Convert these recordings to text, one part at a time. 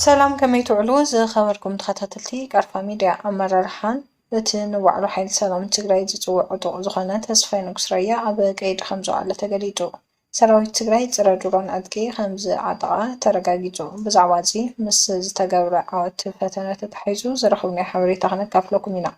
ሰላም ከመይ ትውዕሉ ዝኸበርኩም ተኸታተልቲ ቃርፋ ሚድያ ኣመራርሓን እቲ ንባዕሉ ሓይሊ ሰላም ትግራይ ዝፅውዕ ዕጡቕ ዝኾነ ተስፋይ ንጉስ ራያ ኣብ ቀይዲ ከም ዝዋዕለ ተገሊጹ። ሰራዊት ትግራይ ፅረ ድሮን ዕጥቂ ከም ዝዓጠቓ ተረጋጊጹ። ብዛዕባ እዚ ምስ ዝተገብረ ዓወት ፈተነ ተታሒዙ ዝረኸብናዮ ሓበሬታ ክነካፍለኩም ኢና።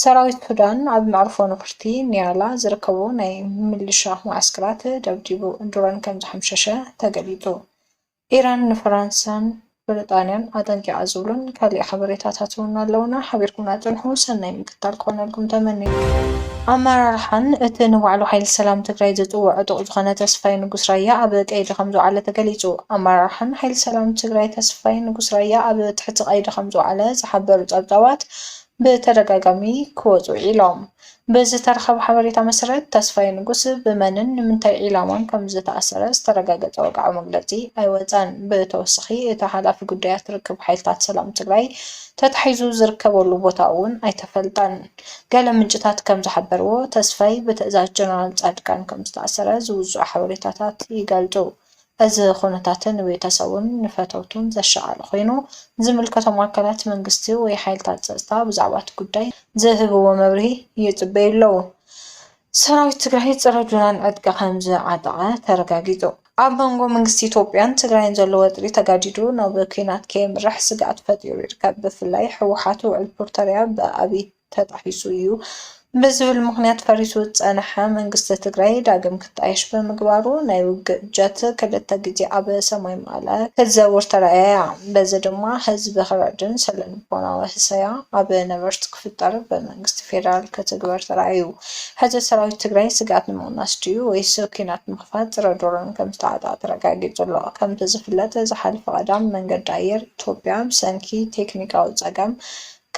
ሰራዊት ሱዳን ኣብ መዕርፎ ነፈርቲ ኒያላ ዝርከቡ ናይ ምልሻ ማዕስከራት ደብዲቡ ድሮን ከም ዝሓምሸሸ ተገሊጹ። ኢራን ንፈረንሳን ብሪጣንያን ኣጠንቂዓ ዝብሉን ካልእ ሓበሬታታት እውን ኣለውና። ሓቢርኩምና ፅንሑ ሰናይ ምክትታል ክኾነልኩም ተመኒዩ። ኣመራርሓን እቲ ንባዕሉ ሓይሊ ሰላም ትግራይ ዝፅውዕ ዕጡቕ ዝኾነ ተስፋይ ንጉስ ራያ ኣብ ቀይዲ ከም ዝዋዕለ ተገሊጹ። ኣመራርሓን ሓይሊ ሰላም ትግራይ ተስፋይ ንጉስ ራያ ኣብ ትሕቲ ቀይዲ ከም ዝዋዕለ ዝሓበሩ ጸብጻባት ብተደጋጋሚ ክወፁ ኢሎም። ብዝተረኸበ ሓበሬታ መሰረት ተስፋይ ንጉስ ብመንን ንምንታይ ዒላማን ከም ዝተኣሰረ ዝተረጋገፀ ወግዓዊ መግለፂ ኣይወፀን። ብተወሳኺ እቲ ሓላፊ ጉዳያት ርክብ ሓይልታት ሰላም ትግራይ ተታሒዙ ዝርከበሉ ቦታ እውን ኣይተፈልጠን። ገለ ምንጭታት ከም ዝሓበርዎ ተስፋይ ብትእዛዝ ጀነራል ጻድቃን ከም ዝተኣሰረ ዝውፅኡ ሓበሬታታት ይገልጹ። እዚ ኩነታትን ቤተሰቡን ንፈተውቱን ዘሸዓለ ኮይኑ ዝምልከቶም ኣካላት መንግስቲ ወይ ሓይልታት ፀጥታ ብዛዕባ እቲ ጉዳይ ዝህብዎ መብርሂ ይፅበዩ ኣለዉ። ሰራዊት ትግራይ ፀረ ጁናን ዕጥቂ ከም ዝዓጠቐ ተረጋጊጹ። ኣብ መንጎ መንግስቲ ኢትዮጵያን ትግራይን ዘሎ ወጥሪ ተጋዲዱ ናብ ኩናት ከየምርሕ ስጋኣት ፈጢሩ ይርከብ። ብፍላይ ሕወሓት ውዕል ፕሪቶርያ ብኣብይ ተጣሒሱ እዩ ብዝብል ምክንያት ፈሪሱ ዝፀንሐ መንግስቲ ትግራይ ዳግም ክጣየሽ ብምግባሩ ናይ ውግእ ጀት ክልተ ግዜ ኣብ ሰማይ መቐለ ክትዘውር ተረኣያ። በዚ ድማ ህዝቢ ክረዕድን ስለ ልቦናዊ ህሰያ ኣብ ነበርቲ ክፍጠር ብመንግስቲ ፌደራል ክትግበር ተረኣዩ። ሕዚ ሰራዊት ትግራይ ስጋኣት ንምቕናስ ድዩ ወይስ ኩናት ንምኽፋት ፅረ ድሮን ከም ዝተዓጠቐ ተረጋጊጹ ኣሎ። ከምቲ ዝፍለጥ ዝሓለፈ ቀዳም መንገዲ ኣየር ኢትዮጵያ ብሰንኪ ቴክኒካዊ ፀገም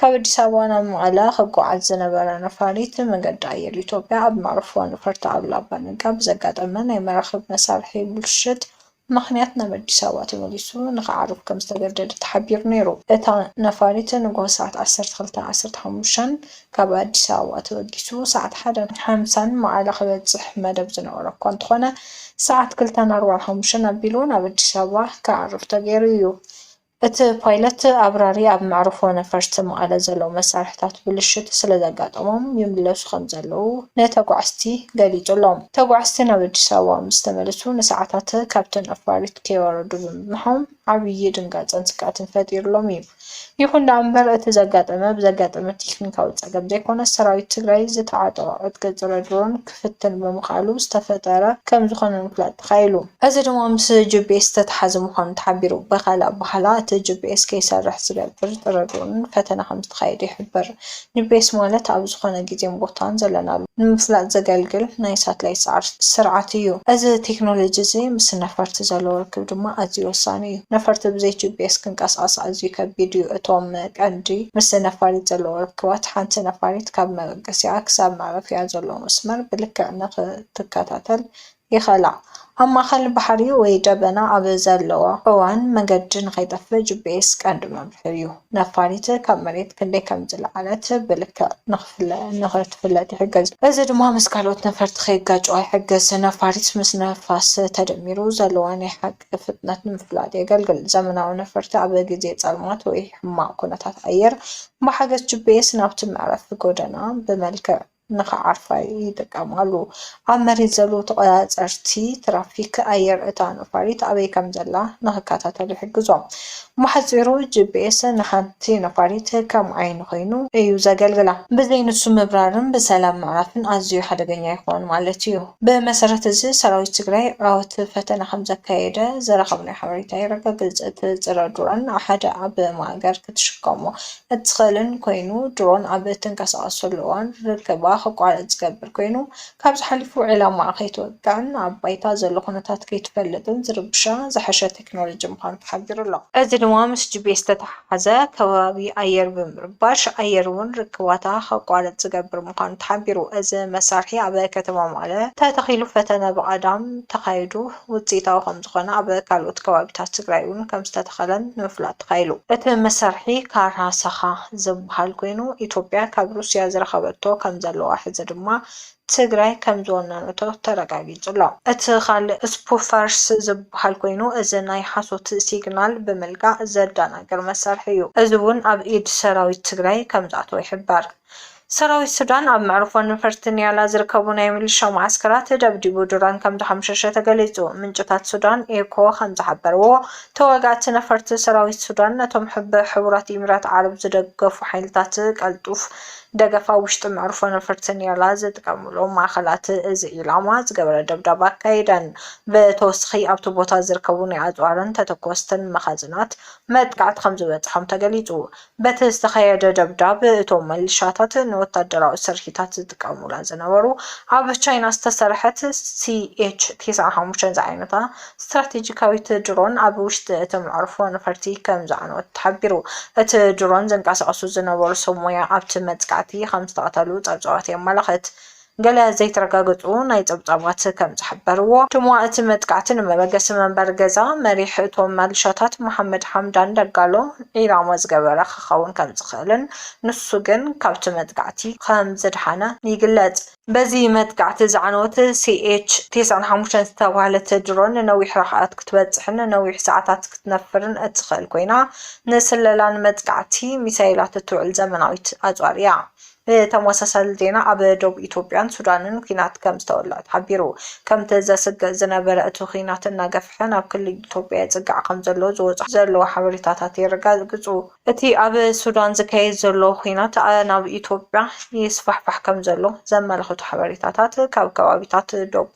ካብ ኣዲስ ኣበባ ናብ መቐለ ክጓዓዝ ዝነበረ ነፋሪት መንገዲ ኣየር ኢትዮጵያ ኣብ መዕርፎ ነፈርቲ ኣሉላ ኣባ ነጋ ብዘጋጠመ ናይ መራኸቢ መሳርሒ ብልሽት ምክንያት ናብ ኣዲስ ኣበባ ተመሊሱ ንክዓርፍ ከም ዝተገደደ ተሓቢሩ ነይሩ። እታ ነፋሪት ንጎሆ ሰዓት 12:15 ካብ ኣዲስ ኣበባ ተወጊሱ ሰዓት 1:50 መቐለ ክበፅሕ መደብ ዝነበሮ እኳ እንተኾነ ሰዓት 2:45 ኣቢሉ ናብ ኣዲስ ኣበባ ክዓርፍ ተገይሩ እዩ። እቲ ፓይለት ኣብራሪ ኣብ መዕርፎ ነፈርቲ መቐለ ዘለዉ መሳርሕታት ብልሽት ስለ ዘጋጠሞም ይምለሱ ከም ዘለዉ ንተጓዓዝቲ ገሊጹ ኣሎም። ተጓዓዝቲ ናብ ኣዲስ ኣበባ ምስ ተመለሱ ንሰዓታት ካብቲ ነፋሪት ከይወረዱ ብምምሖም ዓብዪ ድንጋፀን ስጋኣትን ፈጢሩሎም እዩ። ይኹን እምበር እቲ ዘጋጠመ ብዘጋጠመ ቴክኒካዊ ፀገም ዘይኮነ ሰራዊት ትግራይ ዝተዓጠቐ ዕጥቂ ፅረ ድሮን ክፍትን ብምኽኣሉ ዝተፈጠረ ከም ዝኾነ ምፍላጥ ተኻኢሉ። እዚ ድማ ምስ ጂፒኤስ ዝተተሓዘ ምዃኑ ተሓቢሩ። ብኻልእ ኣበሃህላ እቲ ጂፒኤስ ከይሰርሕ ዝገብር ፅረ ድሮን ፈተነ ከም ዝተኻየደ ይሕበር። ጂፒኤስ ማለት ኣብ ዝኾነ ግዜን ቦታን ዘለናሉ ንምፍላጥ ዘገልግል ናይ ሳትላይት ስርዓት እዩ። እዚ ቴክኖሎጂ እዚ ምስ ነፈርቲ ዘለዎ ርክብ ድማ ኣዝዩ ወሳኒ እዩ። ነፈርቲ ብዘይ ጂፒኤስ ክንቀሳቐስ ኣዝዩ ከቢድ እዩ። እቶም ቀንዲ ምስ ነፋሪት ዘለዎ ርክባት ሓንቲ ነፋሪት ካብ መበገሲኣ ክሳብ መዕረፊኣ ዘሎ መስመር ብልክዕ ንክትከታተል ይኽእላ። ኣብ ማእኸል ባሕሪ ወይ ደበና ኣብ ዘለዎ እዋን መንገዲ ንከይጠፍእ ጂፒኤስ ቀንዲ መምርሒ እዩ። ነፋሪት ካብ መሬት ክንደይ ከም ዝለዓለት ብልክዕ ንክትፍለጥ ይሕግዝ። እዚ ድማ ምስ ካልኦት ነፈርቲ ከይጋጭዋ ይሕግዝ። ነፋሪት ምስ ነፋስ ተደሚሩ ዘለዋ ናይ ሓቂ ፍጥነት ንምፍላጥ የገልግል። ዘመናዊ ነፈርቲ ኣብ ግዜ ጸልማት ወይ ሕማቕ ኩነታት ኣየር ብሓገዝ ጂፒኤስ ናብቲ መዕረፊ ጎደና ብመልክዕ ንክዓርፋ ይጥቀማሉ። ኣብ መሬት ዘለዉ ተቆፃፀርቲ ትራፊክ ኣየር እታ ነፋሪት ኣበይ ከም ዘላ ንክከታተሉ ይሕግዞም። ብሓፂሩ ጂፒኤስ ንሓንቲ ነፋሪት ከም ዓይኒ ኮይኑ እዩ ዘገልግላ። ብዘይ ንሱ ምብራርን ብሰላም ምዕራፍን ኣዝዩ ሓደገኛ ይኾን ማለት እዩ። ብመሰረት እዚ ሰራዊት ትግራይ ዓወት ፈተነ ከም ዘካየደ ዝረኸብናዮ ሓበሬታ የረጋግፅ። እቲ ፅረ ድሮን ሓደ ኣብ ማእገር ክትሽከሞ እትኽእልን ኮይኑ ድሮን ኣብ እትንቀሳቐሰሉ እዋን ርክባ ክቋረፅ ዝገብር ኮይኑ ካብዚ ሓሊፉ ዒላማ ከይትወቅዕን ኣብ ባይታ ዘሎ ኩነታት ከይትፈልጥን ዝርብሻ ዝሓሸ ቴክኖሎጂ ምዃኑ ተሓቢሩ ኣሎ። እዚ ድማ ምስ ጂፒኤስ ዝተተሓሓዘ ከባቢ ኣየር ብምርባሽ ኣየር እውን ርክባታ ከቋረፅ ዝገብር ምዃኑ ተሓቢሩ። እዚ መሳርሒ ኣብ ከተማ መቐለ ተተኺሉ ፈተነ ብቐዳም ተኻይዱ ውፅኢታዊ ከም ዝኾነ ኣብ ካልኦት ከባቢታት ትግራይ እውን ከም ዝተተኸለን ንምፍላጥ ተኻኢሉ። እቲ መሳርሒ ካራሳኻ ዝበሃል ኮይኑ ኢትዮጵያ ካብ ሩስያ ዝረኸበቶ ከም ዘለዎ ሕዚ ድማ ትግራይ ከም ዝወነነቶ ተረጋጊጹ ኣሎ። እቲ ካልእ ስፑፈርስ ዝበሃል ኮይኑ እዚ ናይ ሓሶት ሲግናል ብምልጋእ ዘደናግር መሳርሒ እዩ። እዚ እውን ኣብ ኢድ ሰራዊት ትግራይ ከም ዝኣተወ ይሕበር። ሰራዊት ሱዳን ኣብ መዕርፎ ነፈርቲ ኒያላ ዝርከቡ ናይ ሚሊሻ ማዓስከራት ደብዲቡ ዱራን ከም ዝሓምሸሸ ተገሊጹ። ምንጭታት ሱዳን ኤኮ ከም ዝሓበርዎ ተዋጋእቲ ነፈርቲ ሰራዊት ሱዳን ነቶም ሕቡራት ኢሚራት ዓረብ ዝደገፉ ሓይልታት ቀልጡፍ ደገፋ ውሽጢ መዕርፎ ነፈርቲ ኒያላ ዝጥቀምሎም ማእከላት እዚ ኢላማ ዝገበረ ደብዳብ ኣካይደን። ብተወሳኺ ኣብቲ ቦታ ዝርከቡ ናይ ኣጽዋርን ተተኮስትን መኻዝናት መጥቃዕቲ ከም ዝበጽሖም ተገሊጹ። በቲ ዝተኸየደ ደብዳብ እቶም ሚሊሻታት ወታደራዊ ስርሒታት ዝጥቀሙላ ዝነበሩ ኣብ ቻይና ዝተሰርሐት CH-95 ዝዓይነታ ስትራቴጂካዊት ድሮን ኣብ ውሽጢ እቲ መዕርፎ ነፈርቲ ከም ዝዓነወት ተሓቢሩ። እቲ ድሮን ዘንቀሳቐሱ ዝነበሩ ሰብ ሞያ ኣብቲ መጥቃዕቲ ከም ዝተቐተሉ ጸብጻባት የመላኽት። ገለ ዘይተረጋገጹ ናይ ጸብጻባት ከም ዝሕበርዎ ድማ እቲ መጥቃዕቲ ንመበገሲ መንበሪ ገዛ መሪሕ እቶም ሚሊሻታት መሐመድ ሓምዳን ደጋሎ ኢላማ ዝገበረ ክኸውን ከም ዝኽእልን ንሱ ግን ካብቲ መጥቃዕቲ ከም ዝድሓነ ይግለጽ። በዚ መጥቃዕቲ ዝዓነወት CH-95 ዝተባህለት ድሮን ነዊሕ ርሕቀት ክትበጽሕን ነዊሕ ሰዓታት ክትነፍርን እትኽእል ኮይና ንስለላን መጥቃዕቲ ሚሳይላት እትውዕል ዘመናዊት ኣጽዋር እያ። ብተመሳሳሊ ዜና ኣብ ደቡብ ኢትዮጵያን ሱዳንን ኩናት ከም ዝተወልዐ ተሓቢሩ። ከምቲ ዘስግእ ዝነበረ እቲ ኩናት እናገፍሐ ናብ ክልል ኢትዮጵያ ይጽጋዕ ከም ዘሎ ዝወጽኡ ዘለዉ ሓበሬታታት የረጋግጹ። እቲ ኣብ ሱዳን ዝካየድ ዘሎ ኩናት ናብ ኢትዮጵያ ይስፋሕፋሕ ከም ዘሎ ዘመልክቱ ሓበሬታታት ካብ ከባቢታት ደቡብ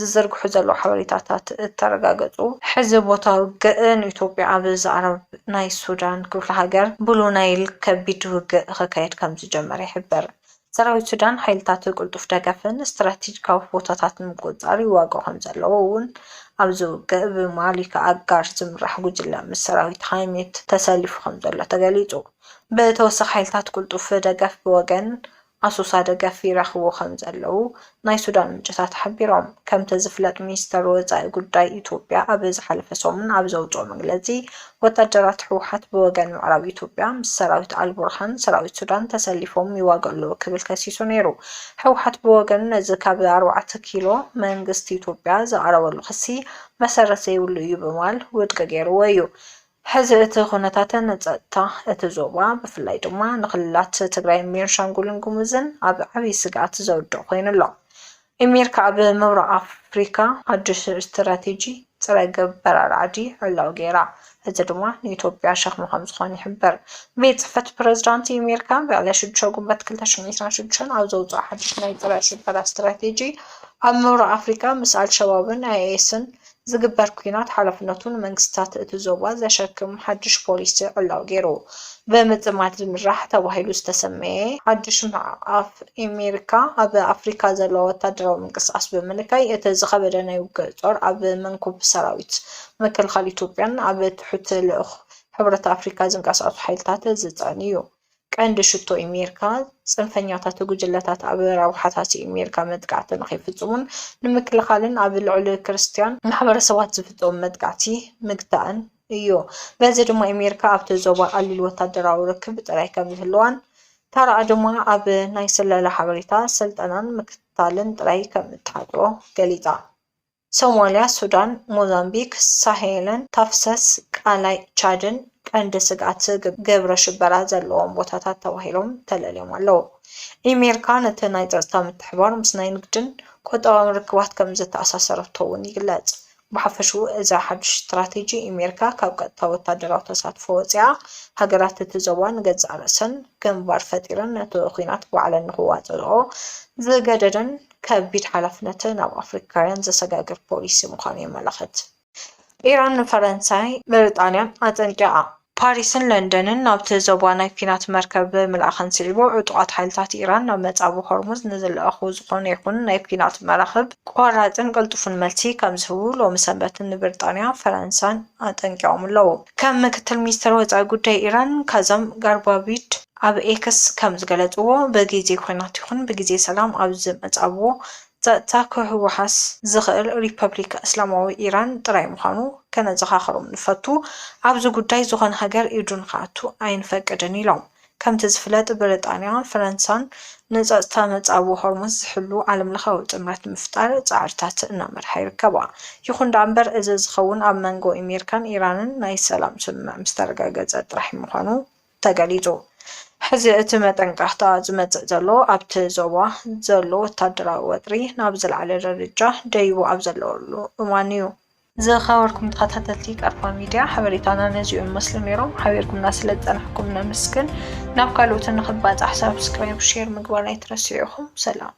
ዝዝርግሑ ዘለዉ ሓበሬታታት እተረጋገጹ። ሕዚ ቦታ ውግእ ንኢትዮጵያ ኣብ ዝዓረብ ናይ ሱዳን ክፍለ ሃገር ብሉ ናይል ከቢድ ውግእ ክካየድ ከም ዝጀመረ ይሕበር። ሰራዊት ሱዳን ሓይልታት ቅልጡፍ ደገፍን ስትራቴጂካዊ ቦታታት ንምቁፅጻር ይዋግኡ ከም ዘለዉ እውን ኣብዚ ውግእ ብማሊካ ኣጋር ዝምራሕ ጉጅለ ምስ ሰራዊት ሓይሜት ተሰሊፉ ከም ዘሎ ተገሊጹ። ብተወሳኺ ሓይልታት ቅልጡፍ ደገፍ ብወገን ኣሶሳ ደገፍ ይረኽቡ ከም ዘለዉ ናይ ሱዳን ምንጭታት ሓቢሮም። ከምቲ ዝፍለጥ ሚኒስተር ወጻኢ ጉዳይ ኢትዮጵያ ኣብ ዝሓለፈ ሰሙን ኣብ ዘውፅኦ መግለጺ ወታደራት ሕወሓት ብወገን ምዕራብ ኢትዮጵያ ምስ ሰራዊት አልቡርሃን ሰራዊት ሱዳን ተሰሊፎም ይዋግኡ ክብል ከሲሱ ነይሩ። ሕወሓት ብወገን ነዚ ካብ 4 ኪሎ መንግስቲ ኢትዮጵያ ዘቕረበሉ ክሲ መሰረት ዘይብሉ እዩ በማል ውድቅ ገይርዎ እዩ። ሕዚ እቲ ኩነታትን ጸጥታ እቲ ዞባ ብፍላይ ድማ ንክልላት ትግራይን ቤንሻንጉልን ጉሙዝን ኣብ ዓብይ ስጋት ዘውድቕ ኮይኑ ኣሎ። ኣሜሪካ ኣብ ምብራቕ ኣፍሪካ ሓድሽ ስትራቴጂ ፀረ ገበራ ዓዲ ዕላው ገይራ። እዚ ድማ ንኢትዮጵያ ሸኽሚ ከም ዝኾነ ይሕበር። ቤት ጽሕፈት ፕረዚዳንት ኣሜሪካ ብ6 ጉንበት 2026 ኣብ ዘውፅኦ ሓድሽ ናይ ፀረ ሽበራ ስትራቴጂ ኣብ ምብራቕ ኣፍሪካ ምስ አልሸባብን ISን ዝግበር ኩናት ሓላፍነቱን መንግስታት እቲ ዞባ ዘሸክም ሓድሽ ፖሊሲ ዕላው ገይሩ። ብምጥማት ዝምራሕ ተባሂሉ ዝተሰመየ ሓድሽ ማዕቀፍ ኣሜሪካ ኣብ ኣፍሪካ ዘለዎ ወታደራዊ ምንቅስቃስ ብምንካይ እቲ ዝኸበደ ናይ ውግእ ጦር ኣብ መንኩብ ሰራዊት መከላኸሊ ኢትዮጵያን ኣብ ትሑት ልኡኽ ሕብረት ኣፍሪካ ዝንቀሳቐሱ ሓይልታት ዝጸን እዩ። ቀንዲ ሽቶ ኣሜሪካ ጽንፈኛታት ጉጅለታት ኣብ ረብሓታት ኣሜሪካ መጥቃዕቲ ንኸይፍጽሙን ንምክልኻልን ኣብ ልዕሊ ክርስቲያን ማሕበረሰባት ዝፍጸሙ መጥቃዕቲ ምግታእን እዩ። በዚ ድማ ኣሜሪካ ኣብቲ ዞባ ቀሊል ወታደራዊ ርክብ ጥራይ ከም ዝህልዋን ታርኣ ድማ ኣብ ናይ ስለላ ሓበሬታ ስልጠናን ምክትታልን ጥራይ ከም እትሓጥሮ ገሊጻ። ሶማልያ፣ ሱዳን፣ ሞዛምቢክ፣ ሳሄልን ታፍሰስ ቃላይ ቻድን ቀንዲ ስጋት ገብረ ሽበራ ዘለዎም ቦታታት ተባሂሎም ተለልዮም ኣለዉ። ኣሜሪካ ነቲ ናይ ጸጥታ ምትሕብባር ምስ ናይ ንግድን ቁጠባዊ ርክባት ከም ዝተኣሳሰረቶ እውን ይግለጽ። ብሓፈሽኡ እዛ ሓድሽ ስትራቴጂ ኣሜሪካ ካብ ቀጥታ ወታደራዊ ተሳትፎ ወፂኣ ሃገራት እቲ ዞባ ንገዛእ ርእሰን ግንባር ፈጢረን ነቲ ኩናት ባዕለን ንክዋፅኦ ዝገደደን ከቢድ ሓላፍነት ናብ ኣፍሪካውያን ዘሰጋግር ፖሊሲ ምዃኑ የመላኽት። ኢራን ንፈረንሳይ ብሪጣንያን ኣፀንቂዓ። ፓሪስን ለንደንን ናብቲ ዞባ ናይ ኩናት መርከብ ብምልኣኸን ስዒቦ ዕጡቓት ሓይልታት ኢራን ናብ መጻቢ ሆርሙዝ ንዝለኣኹ ዝኾነ ይኹን ናይ ኩናት መራኽብ ቆራፅን ቅልጡፍን መልሲ ከም ዝህቡ ሎሚ ሰንበትን ንብሪጣንያ ፈረንሳን ኣጠንቂቖም ኣለዉ። ከም ምክትል ሚኒስትር ወጻኢ ጉዳይ ኢራን ካዛም ጋርባቪድ ኣብ ኤክስ ከም ዝገለጽዎ ብግዜ ኩናት ይኹን ብግዜ ሰላም ኣብዚ መጻብዎ ጸጥታ ክህወሓስ ዝኽእል ሪፐብሊክ እስላማዊ ኢራን ጥራይ ምዃኑ ከነዘኻኽሮም ንፈቱ። ኣብዚ ጉዳይ ዝኾነ ሃገር ኢዱን ክኣቱ ኣይንፈቅድን ኢሎም። ከምቲ ዝፍለጥ ብሪጣንያ ፈረንሳን ንፀጥታ መጻዊ ሆርሙዝ ዝሕሉ ዓለም ለኻዊ ጥምረት ምፍጣር ጻዕርታት እናመርሓ ይርከባ። ይኹን እምበር እዚ ዝኸውን ኣብ መንጎ ኣሜሪካን ኢራንን ናይ ሰላም ስምምዕ ምስ ተረጋገፀ ጥራሕ ምዃኑ ተገሊጹ። ሕዚ እቲ መጠንቀቕታ ዝመጽእ ዘሎ ኣብቲ ዞባ ዘሎ ወታደራዊ ወጥሪ ናብ ዝለዓለ ደረጃ ደይቡ ኣብ ዘለወሉ እዋን እዩ። ዝኸበርኩም ተኸታተልቲ ቀርፋ ሚድያ ሓበሬታና ነዚኦም ይመስሉ ነይሮም። ሓቢርኩምና ስለ ዝፀናሕኩም ነመስግን። ናብ ካልኦት ንኽባፃሕ ሳብስክራይብ ሼር ምግባር ኣይትረስዑ ኢኹም። ሰላም